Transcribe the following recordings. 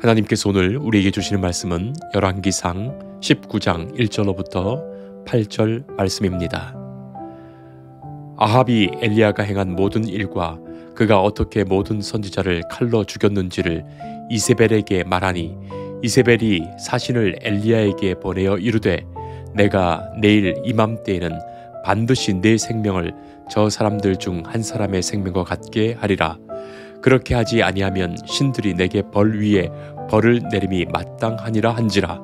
하나님께서 오늘 우리에게 주시는 말씀은 열왕기상 19장 1절로부터 8절 말씀입니다. 아합이 엘리야가 행한 모든 일과 그가 어떻게 모든 선지자를 칼로 죽였는지를 이세벨에게 말하니 이세벨이 사신을 엘리야에게 보내어 이르되 내가 내일 이맘때에는 반드시 내 생명을 저 사람들 중 한 사람의 생명과 같게 하리라. 그렇게 하지 아니하면 신들이 내게 벌 위에 벌을 내림이 마땅하니라 한지라.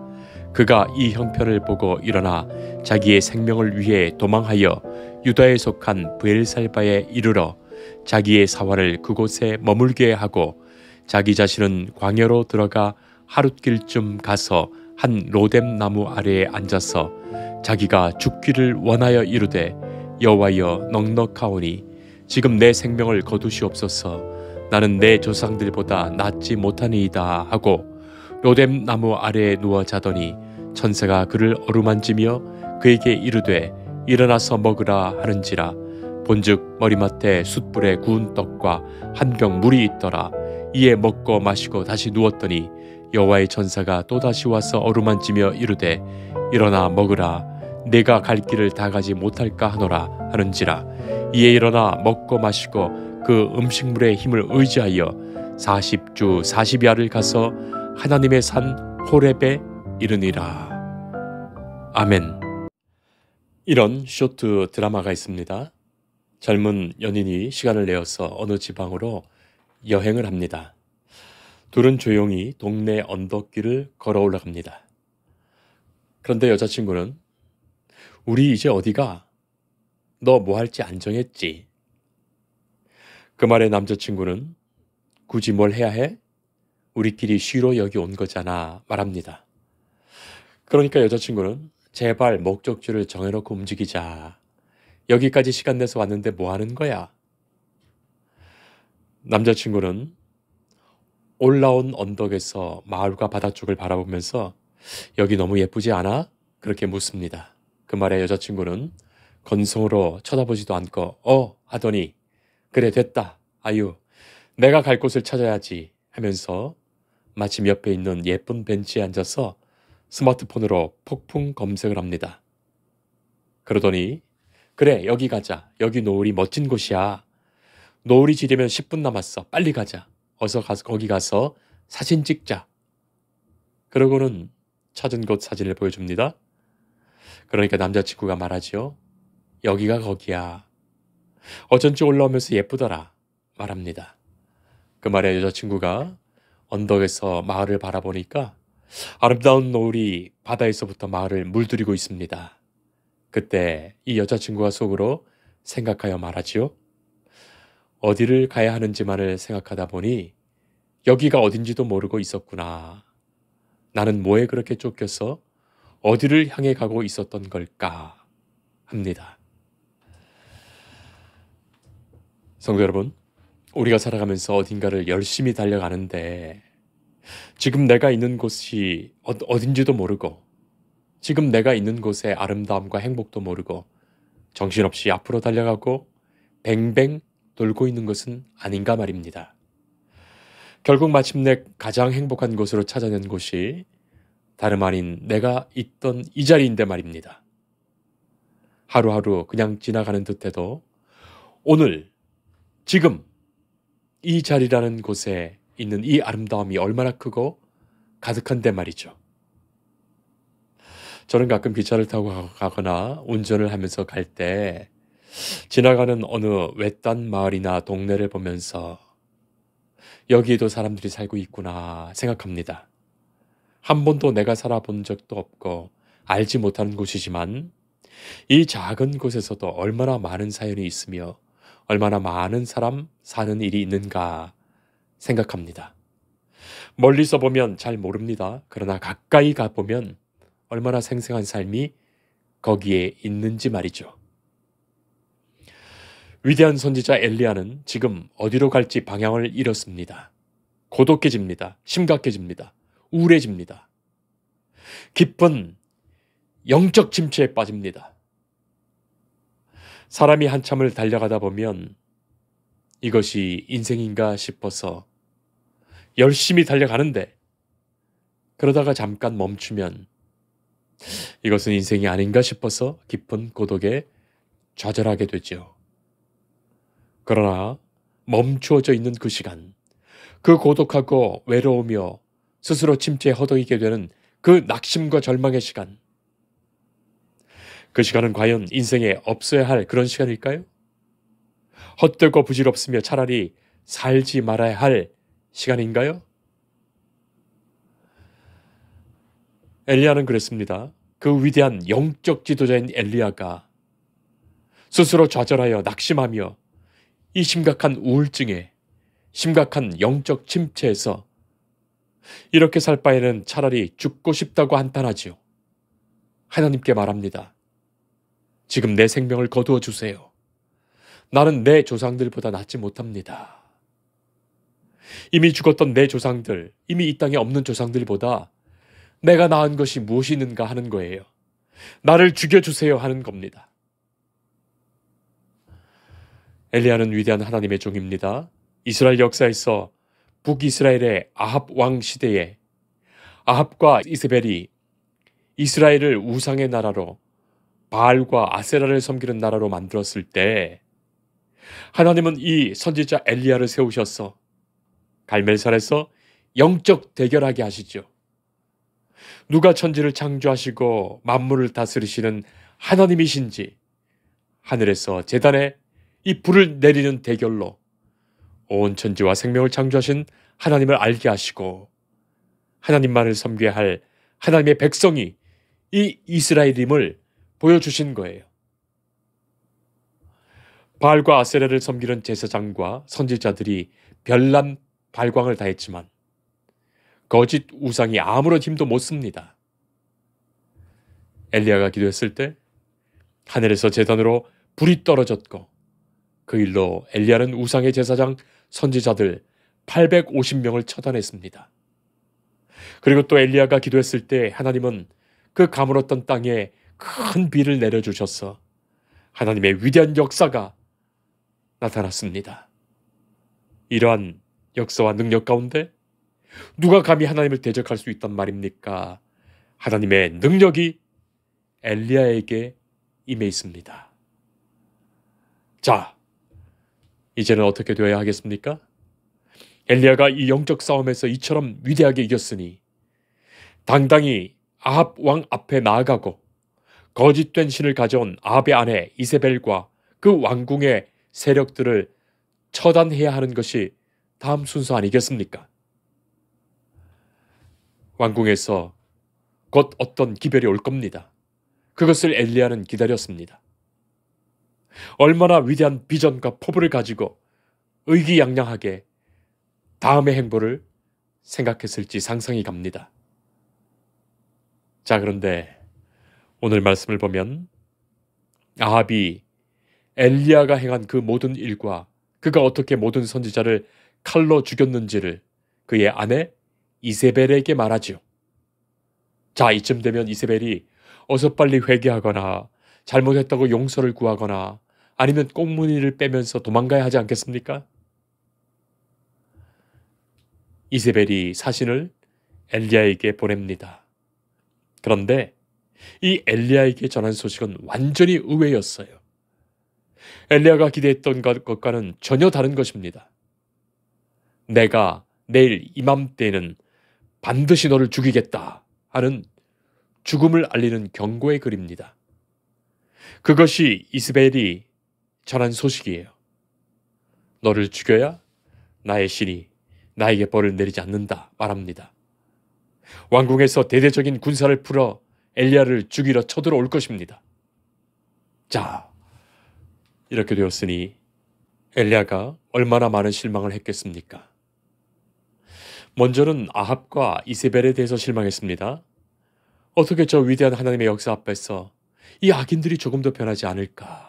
그가 이 형편을 보고 일어나 자기의 생명을 위해 도망하여 유다에 속한 브엘살바에 이르러 자기의 사활을 그곳에 머물게 하고 자기 자신은 광야로 들어가 하룻길쯤 가서 한 로뎀 나무 아래에 앉아서 자기가 죽기를 원하여 이르되 여호와여 넉넉하오니 지금 내 생명을 거두시옵소서. 나는 내 조상들보다 낫지 못하니이다 하고 로뎀 나무 아래에 누워 자더니 천사가 그를 어루만지며 그에게 이르되 일어나서 먹으라 하는지라. 본즉 머리맡에 숯불에 구운 떡과 한 병 물이 있더라. 이에 먹고 마시고 다시 누웠더니 여호와의 천사가 또다시 와서 어루만지며 이르되 일어나 먹으라. 내가 갈 길을 다 가지 못할까 하노라 하는지라. 이에 일어나 먹고 마시고 그 음식물의 힘을 의지하여 40주 40야를 가서 하나님의 산 호렙에 이르니라. 아멘. 이런 쇼트 드라마가 있습니다. 젊은 연인이 시간을 내어서 어느 지방으로 여행을 합니다. 둘은 조용히 동네 언덕길을 걸어 올라갑니다. 그런데 여자친구는 우리 이제 어디가? 너 뭐 할지 안 정했지? 그 말에 남자친구는 굳이 뭘 해야 해? 우리끼리 쉬러 여기 온 거잖아 말합니다. 그러니까 여자친구는 제발 목적지를 정해놓고 움직이자. 여기까지 시간 내서 왔는데 뭐 하는 거야? 남자친구는 올라온 언덕에서 마을과 바다 쪽을 바라보면서 여기 너무 예쁘지 않아? 그렇게 묻습니다. 그 말에 여자친구는 건성으로 쳐다보지도 않고 하더니 그래 됐다. 아유 내가 갈 곳을 찾아야지 하면서 마침 옆에 있는 예쁜 벤치에 앉아서 스마트폰으로 폭풍 검색을 합니다. 그러더니 그래 여기 가자. 여기 노을이 멋진 곳이야. 노을이 지려면 10분 남았어. 빨리 가자. 어서 가서 거기 가서 사진 찍자. 그러고는 찾은 곳 사진을 보여줍니다. 그러니까 남자친구가 말하지요. 여기가 거기야. 어쩐지 올라오면서 예쁘더라 말합니다. 그 말에 여자친구가 언덕에서 마을을 바라보니까 아름다운 노을이 바다에서부터 마을을 물들이고 있습니다. 그때 이 여자친구가 속으로 생각하여 말하지요. 어디를 가야 하는지만을 생각하다 보니 여기가 어딘지도 모르고 있었구나. 나는 뭐에 그렇게 쫓겨서 어디를 향해 가고 있었던 걸까 합니다. 성도 여러분, 우리가 살아가면서 어딘가를 열심히 달려가는데 지금 내가 있는 곳이 어딘지도 모르고 지금 내가 있는 곳의 아름다움과 행복도 모르고 정신없이 앞으로 달려가고 뱅뱅 돌고 있는 것은 아닌가 말입니다. 결국 마침내 가장 행복한 곳으로 찾아낸 곳이 다름 아닌 내가 있던 이 자리인데 말입니다. 하루하루 그냥 지나가는 듯해도 오늘 지금 이 자리라는 곳에 있는 이 아름다움이 얼마나 크고 가득한데 말이죠. 저는 가끔 기차를 타고 가거나 운전을 하면서 갈 때 지나가는 어느 외딴 마을이나 동네를 보면서 여기에도 사람들이 살고 있구나 생각합니다. 한 번도 내가 살아본 적도 없고 알지 못하는 곳이지만 이 작은 곳에서도 얼마나 많은 사연이 있으며 얼마나 많은 사람 사는 일이 있는가 생각합니다. 멀리서 보면 잘 모릅니다. 그러나 가까이 가보면 얼마나 생생한 삶이 거기에 있는지 말이죠. 위대한 선지자 엘리야는 지금 어디로 갈지 방향을 잃었습니다. 고독해집니다. 심각해집니다. 우울해집니다. 깊은 영적 침체에 빠집니다. 사람이 한참을 달려가다 보면 이것이 인생인가 싶어서 열심히 달려가는데 그러다가 잠깐 멈추면 이것은 인생이 아닌가 싶어서 깊은 고독에 좌절하게 되죠. 그러나 멈추어져 있는 그 시간, 그 고독하고 외로우며 스스로 침체에 허덕이게 되는 그 낙심과 절망의 시간, 그 시간은 과연 인생에 없어야 할 그런 시간일까요? 헛되고 부질없으며 차라리 살지 말아야 할 시간인가요? 엘리야는 그랬습니다. 그 위대한 영적 지도자인 엘리야가 스스로 좌절하여 낙심하며 이 심각한 우울증에, 심각한 영적 침체에서 이렇게 살 바에는 차라리 죽고 싶다고 한탄하지요. 하나님께 말합니다. 지금 내 생명을 거두어 주세요. 나는 내 조상들보다 낫지 못합니다. 이미 죽었던 내 조상들, 이미 이 땅에 없는 조상들보다 내가 낳은 것이 무엇이 있는가 하는 거예요. 나를 죽여주세요 하는 겁니다. 엘리야는 위대한 하나님의 종입니다. 이스라엘 역사에서 북이스라엘의 아합 왕 시대에 아합과 이세벨이 이스라엘을 우상의 나라로, 바알과 아세라를 섬기는 나라로 만들었을 때 하나님은 이 선지자 엘리야를 세우셔서 갈멜산에서 영적 대결하게 하시죠. 누가 천지를 창조하시고 만물을 다스리시는 하나님이신지 하늘에서 제단에 이 불을 내리는 대결로 온 천지와 생명을 창조하신 하나님을 알게 하시고 하나님만을 섬겨야 할 하나님의 백성이 이 이스라엘임을 보여주신 거예요. 바알과 아세라를 섬기는 제사장과 선지자들이 별난 발광을 다했지만 거짓 우상이 아무런 힘도 못 씁니다. 엘리야가 기도했을 때 하늘에서 제단으로 불이 떨어졌고 그 일로 엘리야는 우상의 제사장 선지자들 850명을 처단했습니다. 그리고 또 엘리야가 기도했을 때 하나님은 그 가물었던 땅에 큰 비를 내려주셔서 하나님의 위대한 역사가 나타났습니다. 이러한 역사와 능력 가운데 누가 감히 하나님을 대적할 수 있단 말입니까? 하나님의 능력이 엘리야에게 임해 있습니다. 자, 이제는 어떻게 되어야 하겠습니까? 엘리야가 이 영적 싸움에서 이처럼 위대하게 이겼으니 당당히 아합 왕 앞에 나아가고 거짓된 신을 가져온 아합의 아내 이세벨과 그 왕궁의 세력들을 처단해야 하는 것이 다음 순서 아니겠습니까? 왕궁에서 곧 어떤 기별이 올 겁니다. 그것을 엘리야는 기다렸습니다. 얼마나 위대한 비전과 포부를 가지고 의기양양하게 다음의 행보를 생각했을지 상상이 갑니다. 자, 그런데 오늘 말씀을 보면 아합이 엘리야가 행한 그 모든 일과 그가 어떻게 모든 선지자를 칼로 죽였는지를 그의 아내 이세벨에게 말하지요. 자, 이쯤 되면 이세벨이 어서 빨리 회개하거나 잘못했다고 용서를 구하거나 아니면 꽁무니를 빼면서 도망가야 하지 않겠습니까? 이세벨이 사신을 엘리야에게 보냅니다. 그런데 이 엘리야에게 전한 소식은 완전히 의외였어요. 엘리야가 기대했던 것과는 전혀 다른 것입니다. 내가 내일 이맘때에는 반드시 너를 죽이겠다 하는 죽음을 알리는 경고의 글입니다. 그것이 이세벨이 전한 소식이에요. 너를 죽여야 나의 신이 나에게 벌을 내리지 않는다 말합니다. 왕궁에서 대대적인 군사를 풀어 엘리야를 죽이러 쳐들어올 것입니다. 자, 이렇게 되었으니 엘리야가 얼마나 많은 실망을 했겠습니까? 먼저는 아합과 이세벨에 대해서 실망했습니다. 어떻게 저 위대한 하나님의 역사 앞에서 이 악인들이 조금 더 변하지 않을까?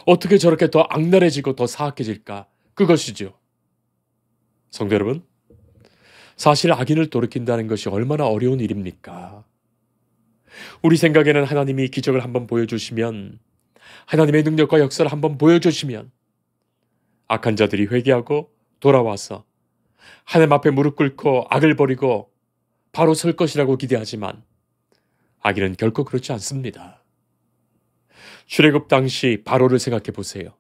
어떻게 저렇게 더 악랄해지고 더 사악해질까? 그것이죠. 성도 여러분, 사실 악인을 돌이킨다는 것이 얼마나 어려운 일입니까? 우리 생각에는 하나님이 기적을 한번 보여주시면, 하나님의 능력과 역사를 한번 보여주시면 악한 자들이 회개하고 돌아와서 하나님 앞에 무릎 꿇고 악을 버리고 바로 설 것이라고 기대하지만 아기는 결코 그렇지 않습니다. 출애굽 당시 바로를 생각해 보세요.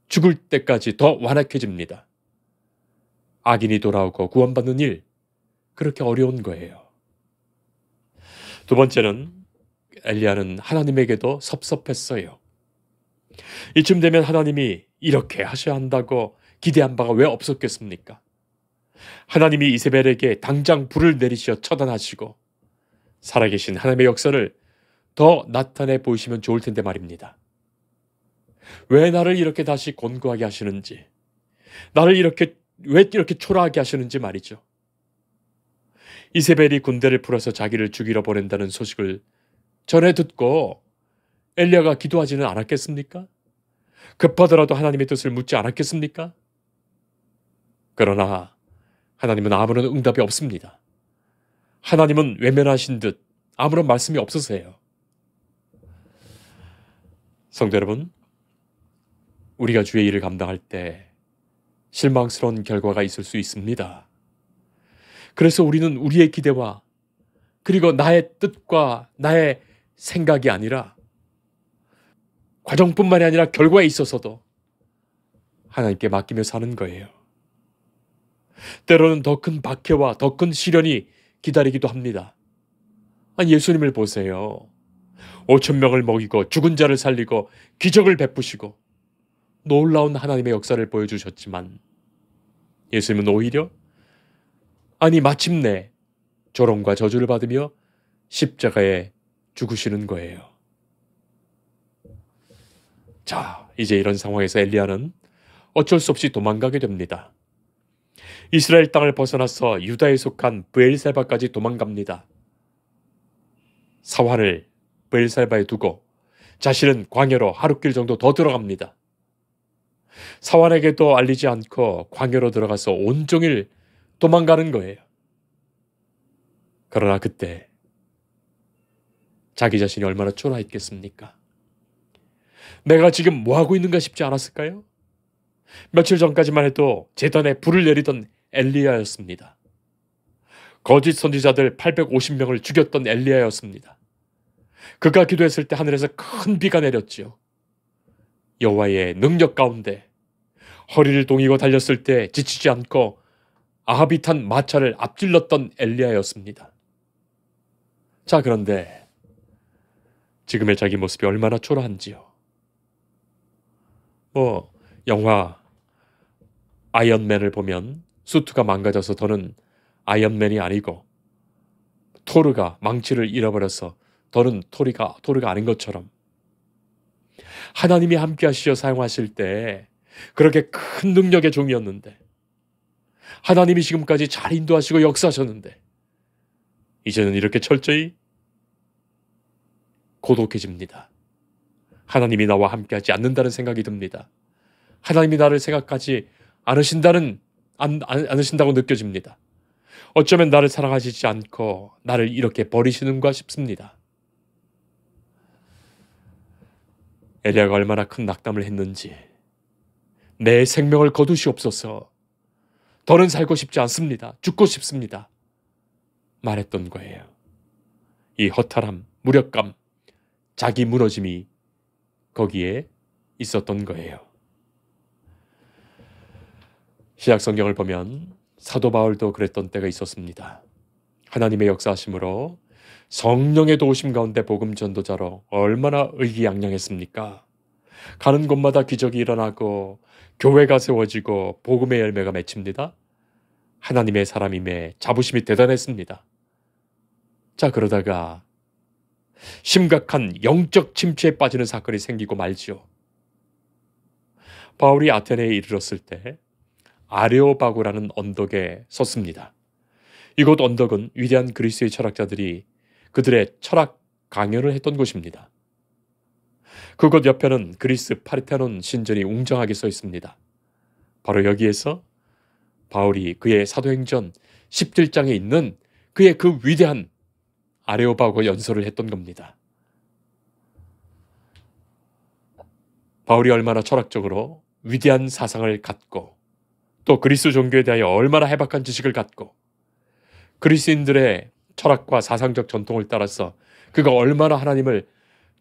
죽을 때까지 더 완악해집니다. 악인이 돌아오고 구원받는 일, 그렇게 어려운 거예요. 두 번째는 엘리야는 하나님에게도 섭섭했어요. 이쯤 되면 하나님이 이렇게 하셔야 한다고 기대한 바가 왜 없었겠습니까? 하나님이 이세벨에게 당장 불을 내리시어 처단하시고 살아계신 하나님의 역사를 더 나타내 보이시면 좋을 텐데 말입니다. 왜 나를 이렇게 다시 곤고하게 하시는지, 나를 왜 이렇게 초라하게 하시는지 말이죠. 이세벨이 군대를 풀어서 자기를 죽이러 보낸다는 소식을 전해 듣고 엘리야가 기도하지는 않았겠습니까? 급하더라도 하나님의 뜻을 묻지 않았겠습니까? 그러나 하나님은 아무런 응답이 없습니다. 하나님은 외면하신 듯 아무런 말씀이 없으세요. 성도 여러분, 우리가 주의 일을 감당할 때 실망스러운 결과가 있을 수 있습니다. 그래서 우리는 우리의 기대와 그리고 나의 뜻과 나의 생각이 아니라 과정뿐만이 아니라 결과에 있어서도 하나님께 맡기며 사는 거예요. 때로는 더 큰 박해와 더 큰 시련이 기다리기도 합니다. 아니, 예수님을 보세요. 5,000명을 먹이고 죽은 자를 살리고 기적을 베푸시고 놀라운 하나님의 역사를 보여주셨지만 예수님은 오히려 마침내 조롱과 저주를 받으며 십자가에 죽으시는 거예요. 자, 이제 이런 상황에서 엘리야는 어쩔 수 없이 도망가게 됩니다. 이스라엘 땅을 벗어나서 유다에 속한 브엘세바까지 도망갑니다. 사환을 브엘세바에 두고 자신은 광야로 하루길 정도 더 들어갑니다. 사환에게도 알리지 않고 광야로 들어가서 온종일 도망가는 거예요. 그러나 그때 자기 자신이 얼마나 초라했겠습니까? 내가 지금 뭐하고 있는가 싶지 않았을까요? 며칠 전까지만 해도 제단에 불을 내리던 엘리야였습니다. 거짓 선지자들 850명을 죽였던 엘리야였습니다. 그가 기도했을 때 하늘에서 큰 비가 내렸지요. 여호와의 능력 가운데 허리를 동이고 달렸을 때 지치지 않고 아합이 탄 마차를 앞질렀던 엘리야였습니다. 자, 그런데 지금의 자기 모습이 얼마나 초라한지요. 영화 아이언맨을 보면 수트가 망가져서 더는 아이언맨이 아니고 토르가 망치를 잃어버려서 더는 토르가 아닌 것처럼 하나님이 함께 하시어 사용하실 때 그렇게 큰 능력의 종이었는데 하나님이 지금까지 잘 인도하시고 역사하셨는데 이제는 이렇게 철저히 고독해집니다. 하나님이 나와 함께하지 않는다는 생각이 듭니다. 하나님이 나를 생각하지 않으신다고 느껴집니다. 어쩌면 나를 사랑하시지 않고 나를 이렇게 버리시는가 싶습니다. 엘리야가 얼마나 큰 낙담을 했는지 내 생명을 거두시옵소서. 더는 살고 싶지 않습니다. 죽고 싶습니다. 말했던 거예요. 이 허탈함, 무력감, 자기 무너짐이 거기에 있었던 거예요. 신약 성경을 보면 사도 바울도 그랬던 때가 있었습니다. 하나님의 역사하심으로 성령의 도우심 가운데 복음 전도자로 얼마나 의기양양했습니까? 가는 곳마다 기적이 일어나고 교회가 세워지고 복음의 열매가 맺힙니다. 하나님의 사람임에 자부심이 대단했습니다. 자, 그러다가 심각한 영적 침체에 빠지는 사건이 생기고 말지요. 바울이 아테네에 이르렀을 때 아레오바고라는 언덕에 섰습니다. 이곳 언덕은 위대한 그리스의 철학자들이 그들의 철학 강연을 했던 곳입니다. 그곳 옆에는 그리스 파르테논 신전이 웅장하게 서 있습니다. 바로 여기에서 바울이 그의 사도행전 17장에 있는 그의 그 위대한 아레오바고 연설을 했던 겁니다. 바울이 얼마나 철학적으로 위대한 사상을 갖고 또 그리스 종교에 대하여 얼마나 해박한 지식을 갖고 그리스인들의 철학과 사상적 전통을 따라서 그가 얼마나 하나님을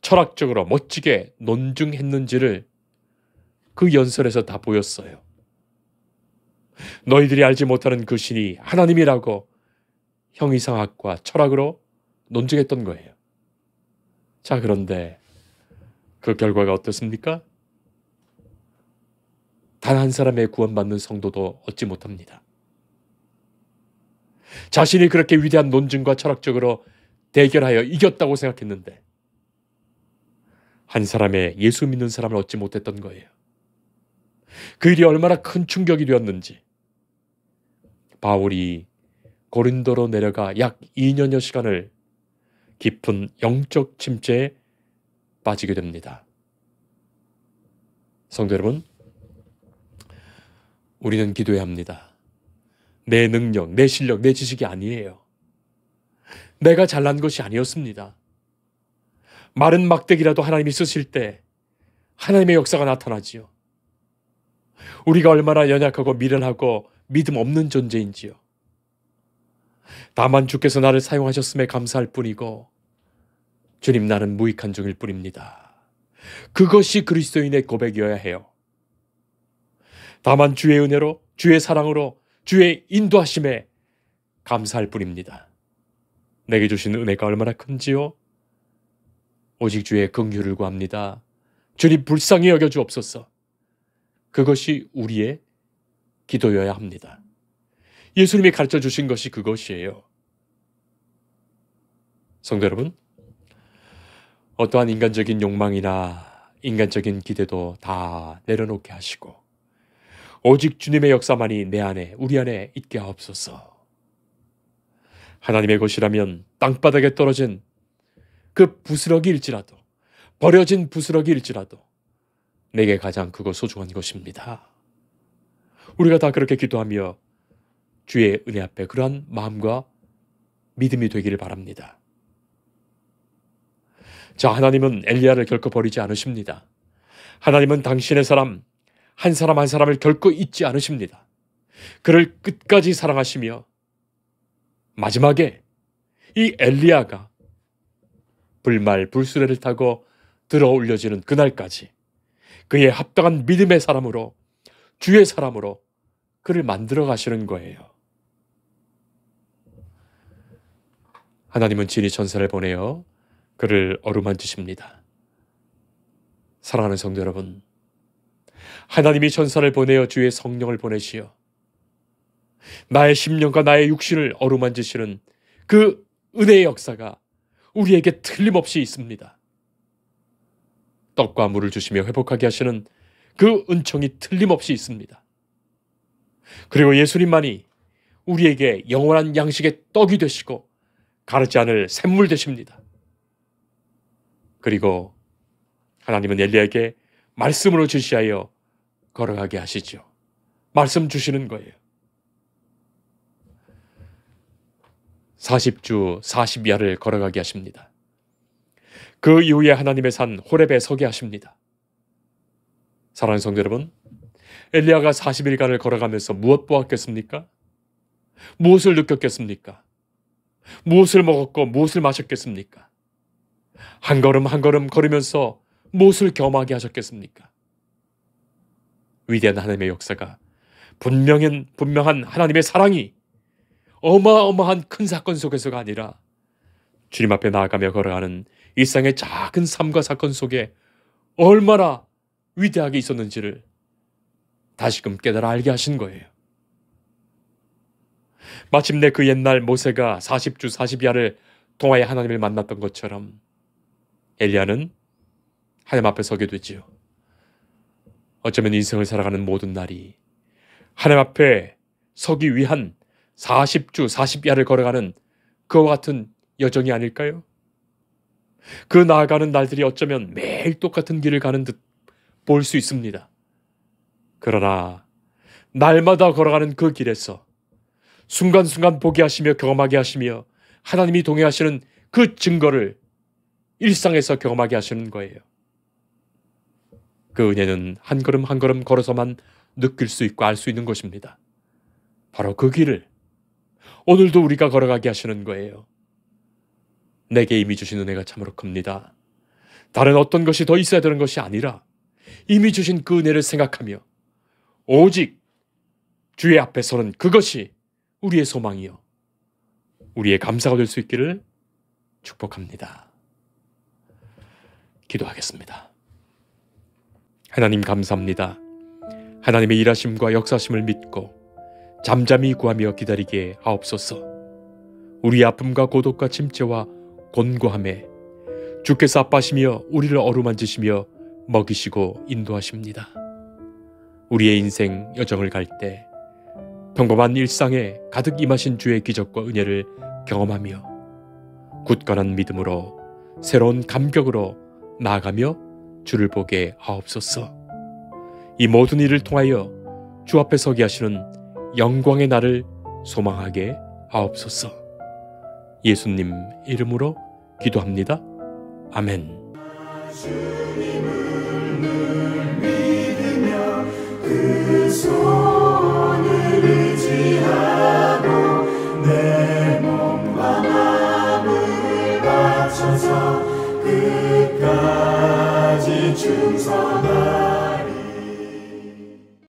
철학적으로 멋지게 논증했는지를 그 연설에서 다 보였어요. 너희들이 알지 못하는 그 신이 하나님이라고 형이상학과 철학으로 논증했던 거예요. 자, 그런데 그 결과가 어떻습니까? 단 한 사람의 구원받는 성도도 얻지 못합니다. 자신이 그렇게 위대한 논증과 철학적으로 대결하여 이겼다고 생각했는데 한 사람의 예수 믿는 사람을 얻지 못했던 거예요. 그 일이 얼마나 큰 충격이 되었는지 바울이 고린도로 내려가 약 2년여 시간을 깊은 영적 침체에 빠지게 됩니다. 성도 여러분, 우리는 기도해야 합니다. 내 능력, 내 실력, 내 지식이 아니에요. 내가 잘난 것이 아니었습니다. 마른 막대기라도 하나님이 쓰실 때 하나님의 역사가 나타나지요. 우리가 얼마나 연약하고 미련하고 믿음 없는 존재인지요. 다만 주께서 나를 사용하셨음에 감사할 뿐이고 주님, 나는 무익한 종일 뿐입니다. 그것이 그리스도인의 고백이어야 해요. 다만 주의 은혜로, 주의 사랑으로, 주의 인도하심에 감사할 뿐입니다. 내게 주신 은혜가 얼마나 큰지요? 오직 주의 긍휼을 구합니다. 주님, 불쌍히 여겨 주옵소서. 그것이 우리의 기도여야 합니다. 예수님이 가르쳐 주신 것이 그것이에요. 성도 여러분, 어떠한 인간적인 욕망이나 인간적인 기대도 다 내려놓게 하시고 오직 주님의 역사만이 내 안에, 우리 안에 있게 하옵소서. 하나님의 것이라면 땅바닥에 떨어진 그 부스러기일지라도, 버려진 부스러기일지라도 내게 가장 크고 소중한 것입니다. 우리가 다 그렇게 기도하며 주의 은혜 앞에 그러한 마음과 믿음이 되기를 바랍니다. 자, 하나님은 엘리야를 결코 버리지 않으십니다. 하나님은 당신의 사람 한 사람을 결코 잊지 않으십니다. 그를 끝까지 사랑하시며 마지막에 이 엘리야가 불말 불수레를 타고 들어 올려지는 그날까지 그의 합당한 믿음의 사람으로, 주의 사람으로 그를 만들어 가시는 거예요. 하나님은 진히 천사를 보내어 그를 어루만지십니다. 사랑하는 성도 여러분, 하나님이 천사를 보내어 주의 성령을 보내시어 나의 심령과 나의 육신을 어루만지시는 그 은혜의 역사가 우리에게 틀림없이 있습니다. 떡과 물을 주시며 회복하게 하시는 그 은총이 틀림없이 있습니다. 그리고 예수님만이 우리에게 영원한 양식의 떡이 되시고 가르지 않을 샘물 되십니다. 그리고 하나님은 엘리야에게 말씀으로 지시하여 걸어가게 하시죠. 말씀 주시는 거예요. 40주 40야를 걸어가게 하십니다. 그 이후에 하나님의 산 호렙에 서게 하십니다. 사랑하는 성도 여러분, 엘리야가 40일간을 걸어가면서 무엇 보았겠습니까? 무엇을 느꼈겠습니까? 무엇을 먹었고 무엇을 마셨겠습니까? 한 걸음 한 걸음 걸으면서 무엇을 경험하게 하셨겠습니까? 위대한 하나님의 역사가, 분명한 하나님의 사랑이 어마어마한 큰 사건 속에서가 아니라 주님 앞에 나아가며 걸어가는 일상의 작은 삶과 사건 속에 얼마나 위대하게 있었는지를 다시금 깨달아 알게 하신 거예요. 마침내 그 옛날 모세가 40주 40야를 통하여 하나님을 만났던 것처럼 엘리야는 하나님 앞에 서게 되지요. 어쩌면 인생을 살아가는 모든 날이 하나님 앞에 서기 위한 40주 40야를 걸어가는 그와 같은 여정이 아닐까요? 그 나아가는 날들이 어쩌면 매일 똑같은 길을 가는 듯 볼 수 있습니다. 그러나 날마다 걸어가는 그 길에서 순간순간 보게 하시며 경험하게 하시며 하나님이 동행하시는 그 증거를 일상에서 경험하게 하시는 거예요. 그 은혜는 한 걸음 한 걸음 걸어서만 느낄 수 있고 알 수 있는 것입니다. 바로 그 길을 오늘도 우리가 걸어가게 하시는 거예요. 내게 이미 주신 은혜가 참으로 큽니다. 다른 어떤 것이 더 있어야 되는 것이 아니라 이미 주신 그 은혜를 생각하며 오직 주의 앞에 서는 그것이 우리의 소망이요 우리의 감사가 될 수 있기를 축복합니다. 기도하겠습니다. 하나님 감사합니다. 하나님의 일하심과 역사심을 믿고 잠잠히 구하며 기다리게 하옵소서. 우리의 아픔과 고독과 침체와 곤고함에 주께서 아파하시며 우리를 어루만지시며 먹이시고 인도하십니다. 우리의 인생 여정을 갈 때 평범한 일상에 가득 임하신 주의 기적과 은혜를 경험하며 굳건한 믿음으로 새로운 감격으로 나아가며 주를 보게 하옵소서. 이 모든 일을 통하여 주 앞에 서게 하시는 영광의 날을 소망하게 하옵소서. 예수님 이름으로 기도합니다. 아멘. 주님을 늘 믿으며 그 손을 의지하고 내 몸과 마음을 바쳐서 끝까지 충성하리.